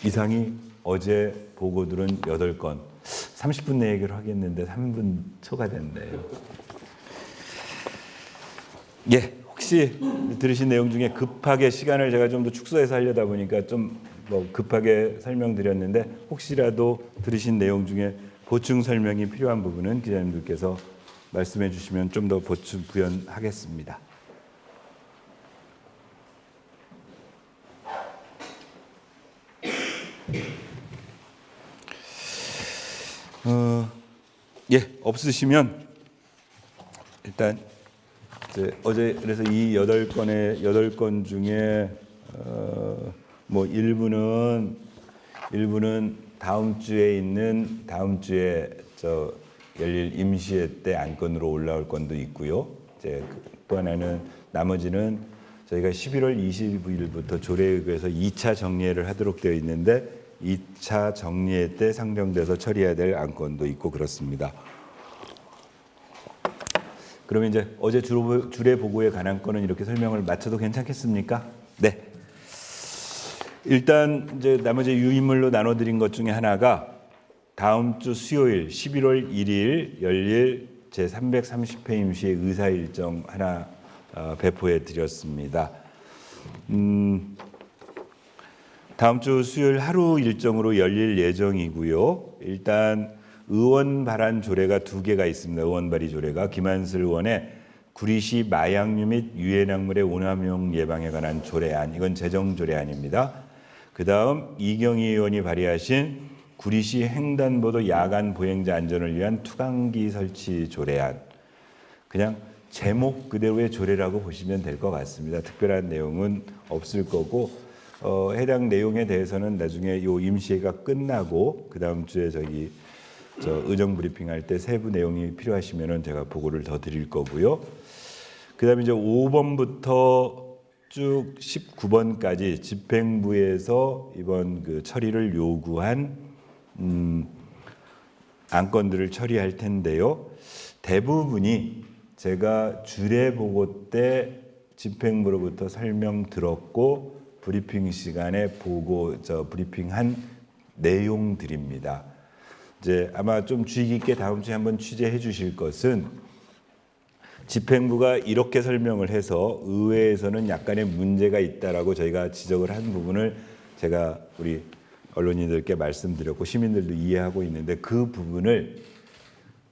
S1: 이상이 어제 보고 들은 8건 30분 내 얘기를 하겠는데 3분 초과됐네요. 예, 혹시 들으신 내용 중에 급하게 시간을 제가 좀 더 축소해서 하려다 보니까 좀 급하게 설명드렸는데 혹시라도 들으신 내용 중에 보충 설명이 필요한 부분은 기자님들께서 말씀해 주시면 좀 더 보충 구현하겠습니다. 예, 없으시면 일단 이제 어제 그래서 이 8건 중에 뭐 일부는 다음 주에 열릴 임시회 때 안건으로 올라올 건도 있고요. 이제 또 하나는 나머지는 저희가 11월 29일부터 조례에 의해서 2차 정리회를 하도록 되어 있는데 2차 정리회 때 상정돼서 처리해야 될 안건도 있고 그렇습니다. 그러면 이제 어제 주례 보고에 관한 건은 이렇게 설명을 마쳐도 괜찮겠습니까? 네. 일단 이제 나머지 유인물로 나눠드린 것 중에 하나가 다음 주 수요일 11월 1일 열릴 제330회 임시회 의사 일정 하나 배포해 드렸습니다. 다음 주 수요일 하루 일정으로 열릴 예정이고요. 일단 의원 발안 조례가 2개가 있습니다. 의원 발의 조례가 김한슬 의원의 구리시 마약류 및 유해약물의 오남용 예방에 관한 조례안, 이건 재정 조례안입니다. 그다음 이경희 의원이 발의하신 구리시 횡단보도 야간 보행자 안전을 위한 투강기 설치 조례안. 그냥 제목 그대로의 조례라고 보시면 될 것 같습니다. 특별한 내용은 없을 거고 해당 내용에 대해서는 나중에 요 임시회가 끝나고 그 다음 주에 의정 브리핑할 때 세부 내용이 필요하시면은 제가 보고를 더 드릴 거고요. 그다음에 이제 5번부터 쭉 19번까지 집행부에서 이번 그 처리를 요구한 안건들을 처리할 텐데요. 대부분이 제가 주례 보고 때 집행부로부터 설명 들었고 브리핑 시간에 브리핑한 내용들입니다. 이제 아마 좀 주의 깊게 다음 주에 한번 취재해 주실 것은 집행부가 이렇게 설명을 해서 의회에서는 약간의 문제가 있다라고 저희가 지적을 한 부분을 제가 우리 언론인들께 말씀드렸고 시민들도 이해하고 있는데 그 부분을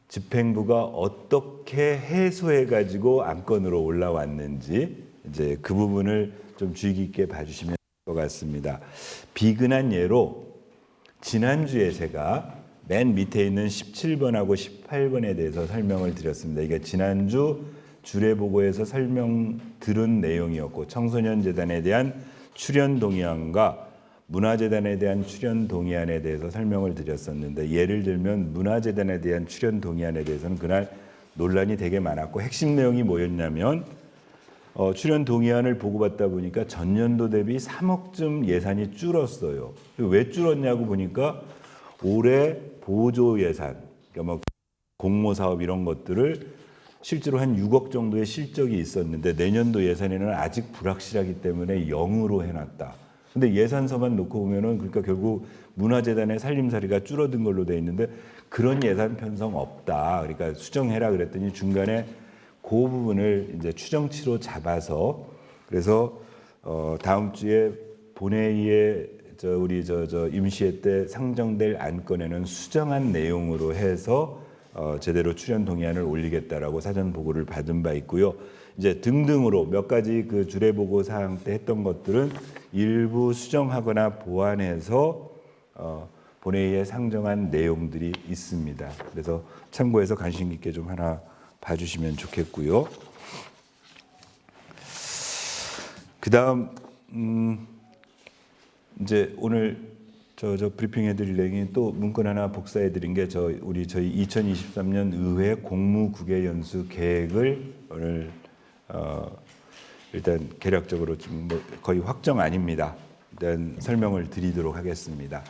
S1: 집행부가 어떻게 해소해 가지고 안건으로 올라왔는지 이제 그 부분을 좀 주의 깊게 봐주시면 될 것 같습니다. 비근한 예로 지난주에 제가 맨 밑에 있는 17번하고 18번에 대해서 설명을 드렸습니다. 이게 지난주 주례보고에서 설명 들은 내용이었고 청소년 재단에 대한 출연 동의안과 문화재단에 대한 출연 동의안에 대해서 설명을 드렸었는데 예를 들면 문화재단에 대한 출연 동의안에 대해서는 그날 논란이 되게 많았고 핵심 내용이 뭐였냐면 출연 동의안을 보고받다 보니까 전년도 대비 3억쯤 예산이 줄었어요. 왜 줄었냐고 보니까 올해 보조 예산, 그러니까 뭐 공모 사업 이런 것들을 실제로 한 6억 정도의 실적이 있었는데 내년도 예산에는 아직 불확실하기 때문에 0으로 해놨다. 근데 예산서만 놓고 보면은 그러니까 결국 문화재단의 살림살이가 줄어든 걸로 돼 있는데 그런 예산 편성 없다. 그러니까 수정해라 그랬더니 중간에 그 부분을 이제 추정치로 잡아서 그래서 다음 주에 본회의에 우리 임시회 때 상정될 안건에는 수정한 내용으로 해서 제대로 출연 동의안을 올리겠다라고 사전 보고를 받은 바 있고요. 이제 등등으로 몇 가지 그 주례 보고 사항 때 했던 것들은 일부 수정하거나 보완해서 본회의에 상정한 내용들이 있습니다. 그래서 참고해서 관심 있게 좀 하나 봐주시면 좋겠고요. 그다음 이제 오늘 저 브리핑해드릴 내용이 또 문건 하나 복사해드린 게 저희 2023년 의회 공무국외연수 계획을 오늘 일단 개략적으로 좀 뭐 거의 확정 아닙니다. 일단 설명을 드리도록 하겠습니다.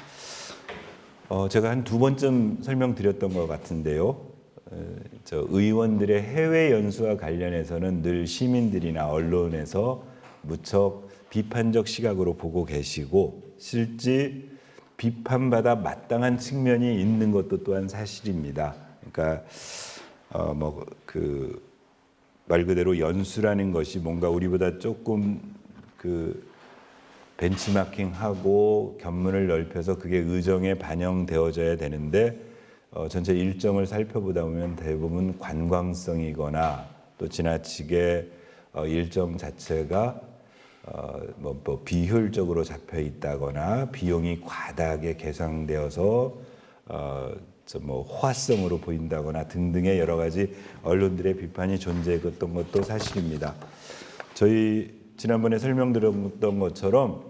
S1: 제가 한 2번쯤 설명드렸던 것 같은데요. 저 의원들의 해외 연수와 관련해서는 늘 시민들이나 언론에서 무척 비판적 시각으로 보고 계시고 실제 비판받아 마땅한 측면이 있는 것도 또한 사실입니다. 그러니까 뭐 그 말 그대로 연수라는 것이 뭔가 우리보다 조금 그 벤치마킹하고 견문을 넓혀서 그게 의정에 반영되어져야 되는데 전체 일정을 살펴보다 보면 대부분 관광성이거나 또 지나치게 일정 자체가 뭐 비효율적으로 잡혀 있다거나 비용이 과다하게 계산되어서 뭐 호화성으로 보인다거나 등등의 여러 가지 언론들의 비판이 존재했던 것도 사실입니다. 저희 지난번에 설명드렸던 것처럼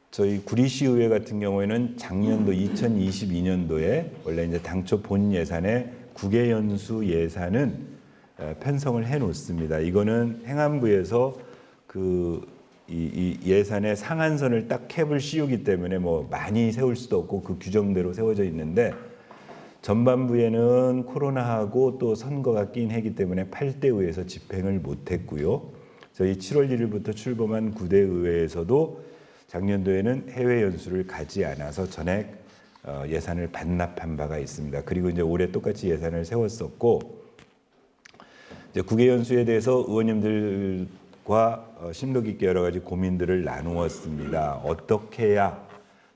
S1: 저희 구리시의회 같은 경우에는 작년도 2022년도에 원래 이제 당초 본 예산에 국외연수 예산은 편성을 해 놓습니다. 이거는 행안부에서 이 예산의 상한선을 딱 캡을 씌우기 때문에 뭐 많이 세울 수도 없고 그 규정대로 세워져 있는데 전반부에는 코로나하고 또 선거가 낀 해기 때문에 8대 의회에서 집행을 못했고요. 저희 7월 1일부터 출범한 9대 의회에서도 작년도에는 해외 연수를 가지 않아서 전액 예산을 반납한 바가 있습니다. 그리고 이제 올해 똑같이 예산을 세웠었고 이제 국외 연수에 대해서 의원님들과 심도 깊게 여러 가지 고민들을 나누었습니다. 어떻게 해야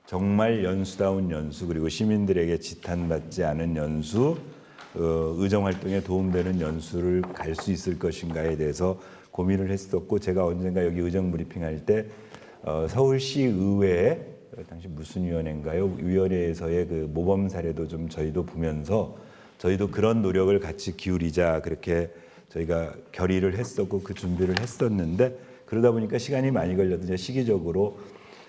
S1: 정말 연수다운 연수 그리고 시민들에게 지탄받지 않은 연수, 의정 활동에 도움되는 연수를 갈 수 있을 것인가에 대해서 고민을 했었고 제가 언젠가 여기 의정 브리핑할 때 서울시 의회에 당시 무슨 위원회인가요? 위원회에서의 그 모범 사례도 좀 저희도 보면서 저희도 그런 노력을 같이 기울이자 그렇게 저희가 결의를 했었고 그 준비를 했었는데 그러다 보니까 시간이 많이 걸렸는데 시기적으로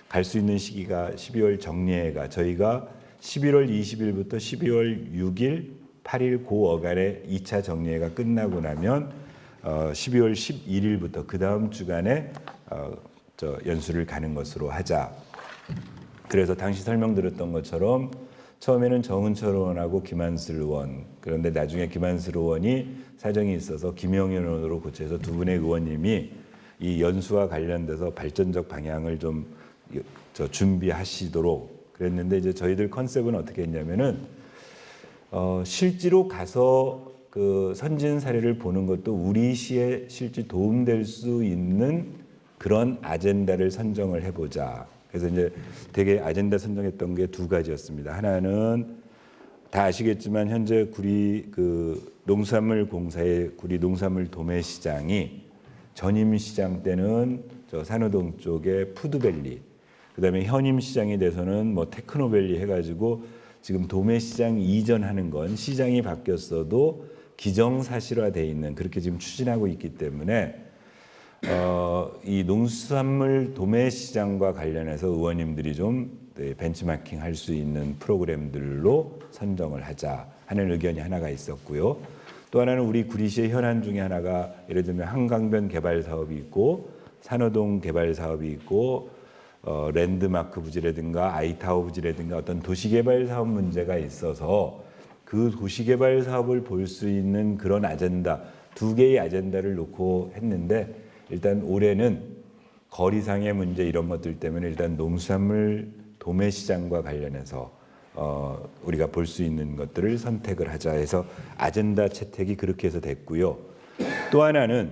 S1: 갈 수 있는 시기가 12월 정례회가 저희가 11월 20일부터 12월 6일, 8일 그 어간에 2차 정례회가 끝나고 나면 12월 11일부터 그 다음 주간에 연수를 가는 것으로 하자. 그래서 당시 설명드렸던 것처럼 처음에는 정은철 의원하고 김한슬 의원 그런데 나중에 김한슬 의원이 사정이 있어서 김영현 의원으로 고쳐서 두 분의 의원님이 이 연수와 관련돼서 발전적 방향을 좀 준비하시도록 그랬는데 이제 저희들 컨셉은 어떻게 했냐면은 실제로 가서 그 선진 사례를 보는 것도 우리 시에 실제 도움될 수 있는 그런 아젠다를 선정을 해보자. 그래서 이제 되게 아젠다 선정했던 게 두 가지였습니다. 하나는 다 아시겠지만 현재 구리 그 농수산물 공사의 구리 농산물 도매 시장이 전임 시장 때는 저 산호동 쪽에 푸드밸리, 그다음에 현임 시장이 돼서는 뭐 테크노밸리 해가지고 지금 도매 시장 이전하는 건 시장이 바뀌었어도 기정사실화돼 있는 그렇게 지금 추진하고 있기 때문에 이 농수산물 도매 시장과 관련해서 의원님들이 좀 벤치마킹 할 수 있는 프로그램들로 선정을 하자 하는 의견이 하나가 있었고요. 또 하나는 우리 구리시의 현안 중에 하나가 예를 들면 한강변 개발 사업이 있고 산호동 개발 사업이 있고 랜드마크 부지라든가 아이타워 부지라든가 어떤 도시개발 사업 문제가 있어서 그 도시개발 사업을 볼 수 있는 그런 아젠다 두 개의 아젠다를 놓고 했는데 일단 올해는 거리상의 문제 이런 것들 때문에 일단 농수산물 도매 시장과 관련해서 우리가 볼 수 있는 것들을 선택을 하자 해서 아젠다 채택이 그렇게 해서 됐고요. 또 하나는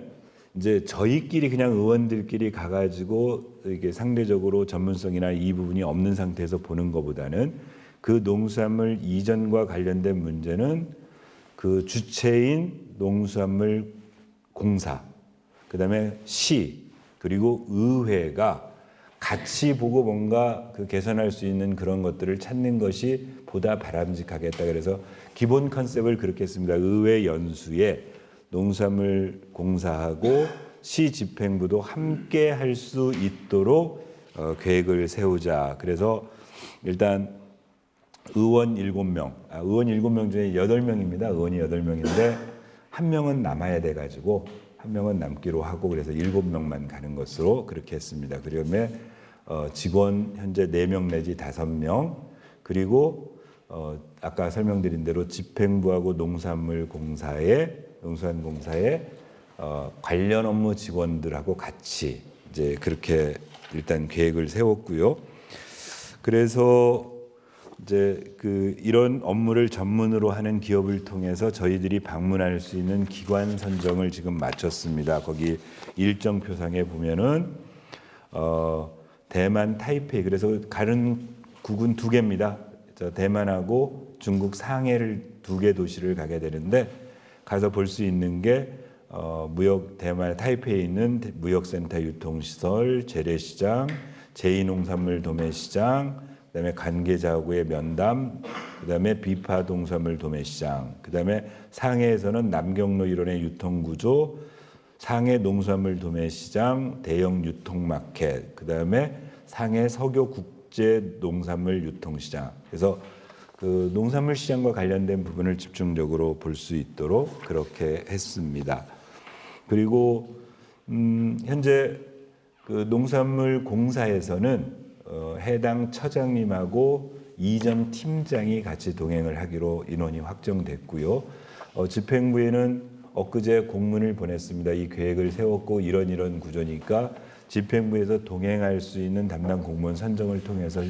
S1: 이제 저희끼리 그냥 의원들끼리 가가지고 이게 상대적으로 전문성이나 이 부분이 없는 상태에서 보는 것보다는 그 농수산물 이전과 관련된 문제는 그 주체인 농수산물 공사, 그다음에 시 그리고 의회가 같이 보고 뭔가 그 개선할 수 있는 그런 것들을 찾는 것이 보다 바람직하겠다. 그래서 기본 컨셉을 그렇게 했습니다. 의회 연수에 농수산물 공사하고 시 집행부도 함께 할 수 있도록 계획을 세우자. 그래서 일단 의원 7명, 의원 7명 중에 8명입니다. 의원이 8명인데 한 명은 남아야 돼가지고 한 명은 남기로 하고 그래서 7명만 가는 것으로 그렇게 했습니다. 그러면 직원 현재 4명 내지 5명 그리고 아까 설명드린 대로 집행부하고 농수산공사의 관련 업무 직원들하고 같이 이제 그렇게 일단 계획을 세웠고요. 그래서 이제 그 이런 업무를 전문으로 하는 기업을 통해서 저희들이 방문할 수 있는 기관 선정을 지금 마쳤습니다. 거기 일정 표상에 보면은 대만 타이페이 그래서 가는 국은 2개입니다. 대만하고 중국 상해를 2개 도시를 가게 되는데 가서 볼 수 있는 게 대만 타이페이에 있는 무역센터 유통시설, 재래시장, 제2농산물 도매시장, 그다음에 관계자하고의 면담, 그다음에 비파 농산물 도매시장, 그다음에 상해에서는 남경로 일원의 유통구조, 상해 농수산물 도매시장, 대형 유통마켓, 그다음에 상해 서교 국제 농산물 유통시장. 그래서 그 농산물 시장과 관련된 부분을 집중적으로 볼 수 있도록 그렇게 했습니다. 그리고 현재 그 농산물 공사에서는 해당 처장님하고 이전 팀장이 같이 동행을 하기로 인원이 확정됐고요. 집행부에는 엊그제 공문을 보냈습니다. 이 계획을 세웠고 이런 구조니까 집행부에서 동행할 수 있는 담당 공무원 선정을 통해서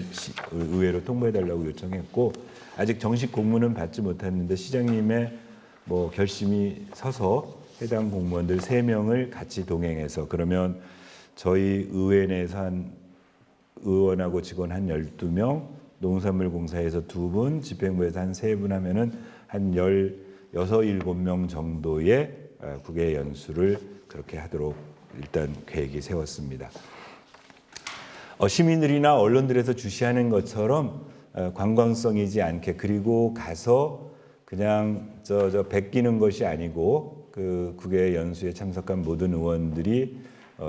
S1: 의회로 통보해달라고 요청했고 아직 정식 공문은 받지 못했는데 시장님의 뭐 결심이 서서 해당 공무원들 3명을 같이 동행해서 그러면 저희 의회 내에서 한 의원하고 직원 한 12명, 농산물공사에서 2분, 집행부에서 한 3분 하면은 한 16, 7명 정도의 국외 연수를 그렇게 하도록 일단 계획이 세웠습니다. 시민들이나 언론들에서 주시하는 것처럼 관광성이지 않게 그리고 가서 그냥 베끼는 것이 아니고 그 국외 연수에 참석한 모든 의원들이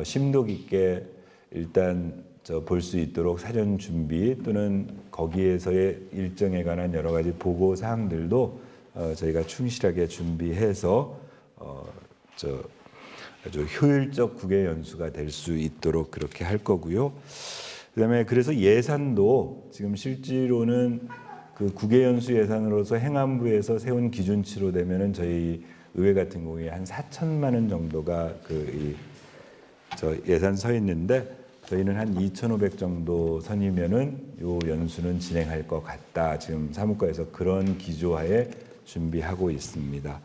S1: 심도 깊게 일단 볼 수 있도록 사전 준비 또는 거기에서의 일정에 관한 여러 가지 보고 사항들도 저희가 충실하게 준비해서 아주 효율적 국외 연수가 될 수 있도록 그렇게 할 거고요. 그다음에 그래서 예산도 지금 실제로는 그 국외 연수 예산으로서 행안부에서 세운 기준치로 되면은 저희 의회 같은 경우에 한 4천만 원 정도가 저 예산 서 있는데 저희는 한 2,500 정도 선이면은 요 연수는 진행할 것 같다. 지금 사무과에서 그런 기조하에 준비하고 있습니다.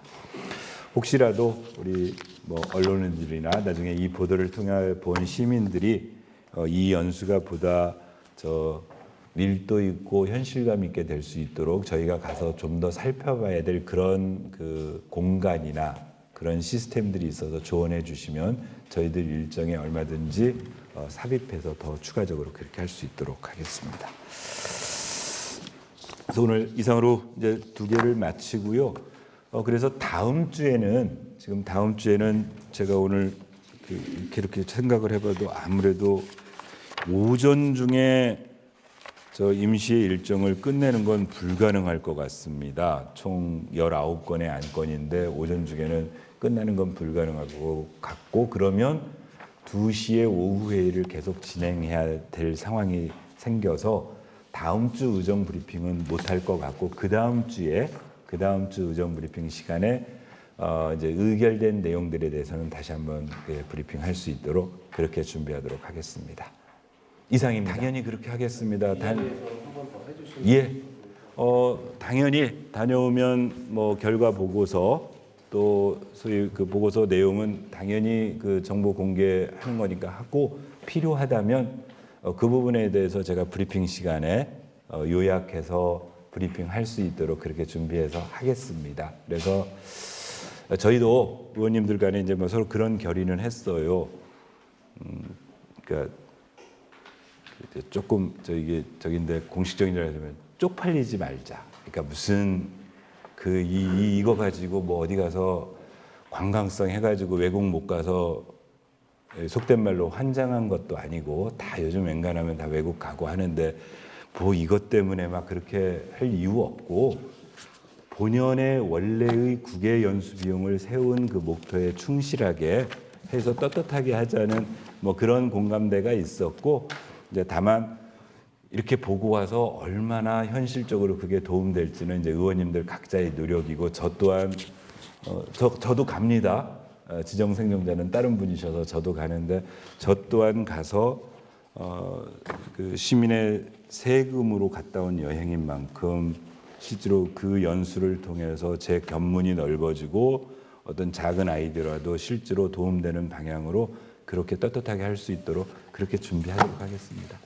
S1: 혹시라도 우리 뭐 언론인들이나 나중에 이 보도를 통해 본 시민들이 이 연수가 보다 밀도 있고 현실감 있게 될 수 있도록 저희가 가서 좀 더 살펴봐야 될 그런 그 공간이나 그런 시스템들이 있어서 조언해 주시면 저희들 일정에 얼마든지 삽입해서 더 추가적으로 그렇게 할 수 있도록 하겠습니다. 그래서 오늘 이상으로 이제 2개를 마치고요. 그래서 다음 주에는 제가 오늘 이렇게 생각을 해봐도 아무래도 오전 중에 저 임시의 일정을 끝내는 건 불가능할 것 같습니다. 총 19건의 안건인데 오전 중에는 끝나는 건 불가능할 것 같고, 그러면 2시에 오후 회의를 계속 진행해야 될 상황이 생겨서 다음 주 의정 브리핑은 못할 것 같고, 그 다음 주 의정 브리핑 시간에 이제 의결된 내용들에 대해서는 다시 한번 브리핑할 수 있도록 그렇게 준비하도록 하겠습니다. 이상입니다. 당연히 그렇게 하겠습니다. 당연히 다녀오면 뭐 결과 보고서 또 소위 그 보고서 내용은 당연히 그 정보 공개하는 거니까 하고, 필요하다면 그 부분에 대해서 제가 브리핑 시간에 요약해서 브리핑할 수 있도록 그렇게 준비해서 하겠습니다. 그래서 저희도 의원님들 간에 이제 뭐 서로 그런 결의는 했어요. 그러니까 조금 저기인데 공식적인 하면 쪽팔리지 말자. 그러니까 무슨 이거 가지고 뭐 어디 가서 관광성 해가지고 외국 못 가서 속된 말로 환장한 것도 아니고, 다 요즘 웬간하면 다 외국 가고 하는데 뭐 이것 때문에 막 그렇게 할 이유 없고, 본연의 원래의 국외 연수 비용을 세운 그 목표에 충실하게 해서 떳떳하게 하자는 뭐 그런 공감대가 있었고, 이제 다만 이렇게 보고 와서 얼마나 현실적으로 그게 도움될지는 이제 의원님들 각자의 노력이고, 저 또한 저도 갑니다. 지정 생존자는 다른 분이셔서 저도 가는데, 저 또한 가서 그 시민의 세금으로 갔다 온 여행인 만큼 실제로 그 연수를 통해서 제 견문이 넓어지고 어떤 작은 아이디어라도 실제로 도움되는 방향으로 그렇게 떳떳하게 할 수 있도록 그렇게 준비하도록 하겠습니다.